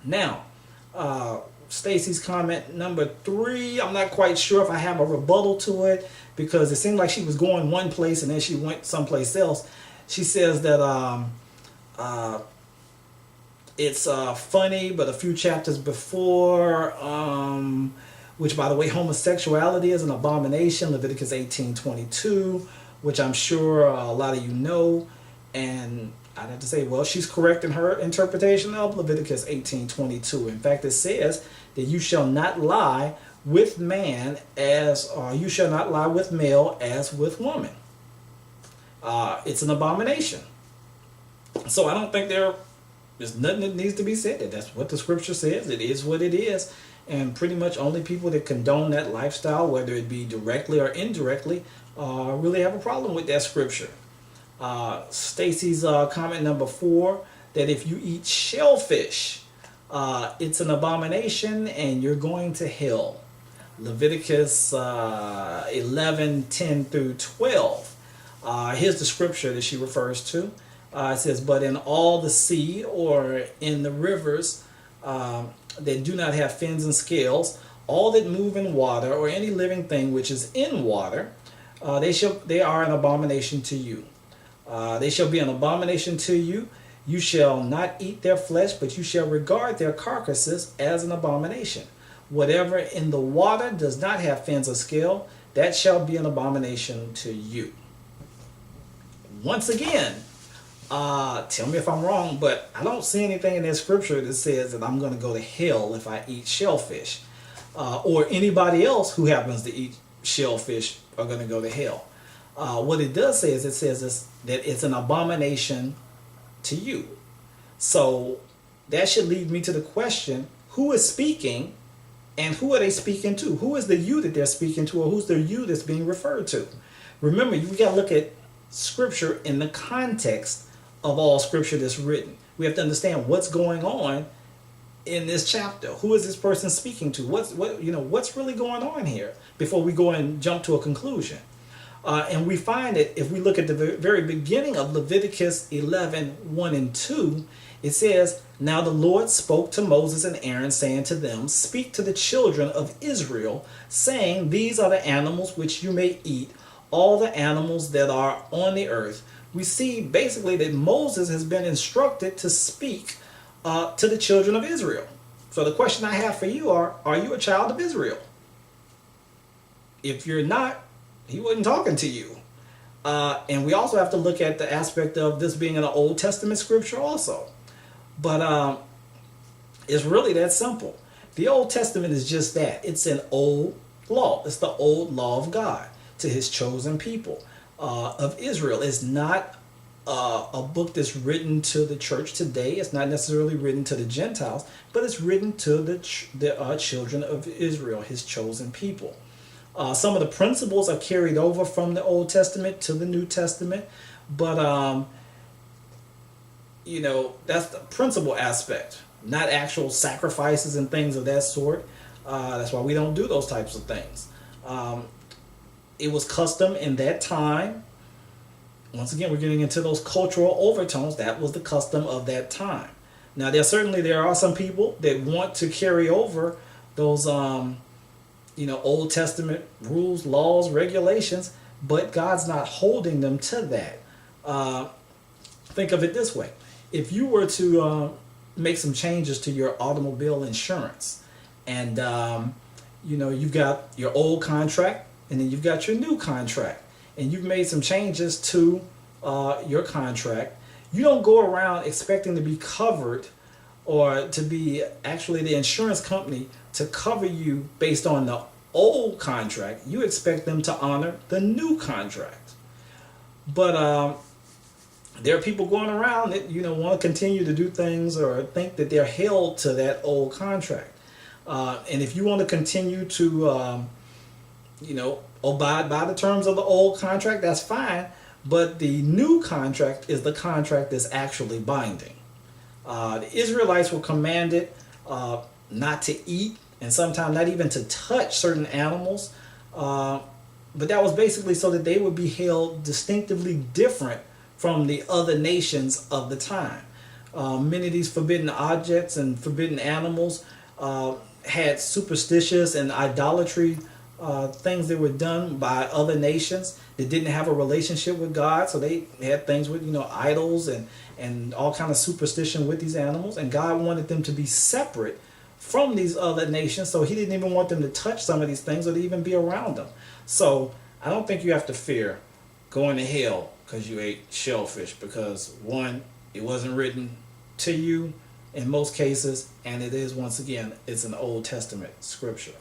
Now, Stacy's comment number 3, I'm not quite sure if I have a rebuttal to it, because it seemed like she was going one place and then she went someplace else. She says that it's funny, but a few chapters before, which, by the way, homosexuality is an abomination, Leviticus 18:22, which I'm sure a lot of you know. And I'd have to say, well, she's correct in her interpretation of Leviticus 18:22. In fact, it says that you shall not lie with man as, or you shall not lie with male as with woman. It's an abomination. So I don't think there's nothing that needs to be said. That's what the scripture says. It is what it is. And pretty much only people that condone that lifestyle, whether it be directly or indirectly, really have a problem with that scripture. Stacy's comment number 4, that if you eat shellfish, it's an abomination and you're going to hell. Leviticus 11:10 through 12. Here's the scripture that she refers to. It says, but in all the sea or in the rivers that do not have fins and scales, all that move in water, or any living thing which is in water, they are an abomination to you. They shall be an abomination to you. You shall not eat their flesh, but you shall regard their carcasses as an abomination. Whatever in the water does not have fins or scale, that shall be an abomination to you. Once again, tell me if I'm wrong, but I don't see anything in that scripture that says that I'm going to go to hell if I eat shellfish, or anybody else who happens to eat shellfish are going to go to hell. What it does say is it says that it's an abomination to you. So that should lead me to the question, who is speaking and who are they speaking to? Who is the you that they're speaking to, or who's the you that's being referred to? Remember, you got to look at scripture in the context of all scripture that's written. We have to understand what's going on in this chapter. Who is this person speaking to? What's really going on here before we go and jump to a conclusion. And we find that if we look at the very beginning of Leviticus 11:1 and 2, it says, now the Lord spoke to Moses and Aaron, saying to them, speak to the children of Israel, saying, these are the animals which you may eat, all the animals that are on the earth. We see basically that Moses has been instructed to speak to the children of Israel. So the question I have for you are you a child of Israel? If you're not, he wasn't talking to you. And we also have to look at the aspect of this being an Old Testament scripture also. But it's really that simple. The Old Testament is just that. It's an old law. It's the old law of God to his chosen people of Israel. It's not a book that's written to the church today. It's not necessarily written to the Gentiles, but it's written to the children of Israel, his chosen people. Some of the principles are carried over from the Old Testament to the New Testament, but that's the principle aspect, not actual sacrifices and things of that sort. That's why we don't do those types of things. It was custom in that time. Once again, we're getting into those cultural overtones. That was the custom of that time. Now, there are some people that want to carry over those Old Testament rules, laws, regulations, but God's not holding them to that. Think of it this way. If you were to make some changes to your automobile insurance, and you've got your old contract, and then you've got your new contract, and you've made some changes to your contract, you don't go around expecting to be covered, or to be actually the insurance company to cover you based on the old contract. You expect them to honor the new contract. But there are people going around that want to continue to do things or think that they're held to that old contract. And if you want to continue to abide by the terms of the old contract, that's fine. But the new contract is the contract that's actually binding. The Israelites were commanded not to eat, and sometimes not even to touch certain animals. But that was basically so that they would be held distinctively different from the other nations of the time. Many of these forbidden objects and forbidden animals had superstitious and idolatry things that were done by other nations that didn't have a relationship with God. So they had things with, idols and all kind of superstition with these animals. And God wanted them to be separate from these other nations. So he didn't even want them to touch some of these things or to even be around them. So I don't think you have to fear going to hell because you ate shellfish, because one, it wasn't written to you in most cases, and it is, once again, it's an Old Testament scripture.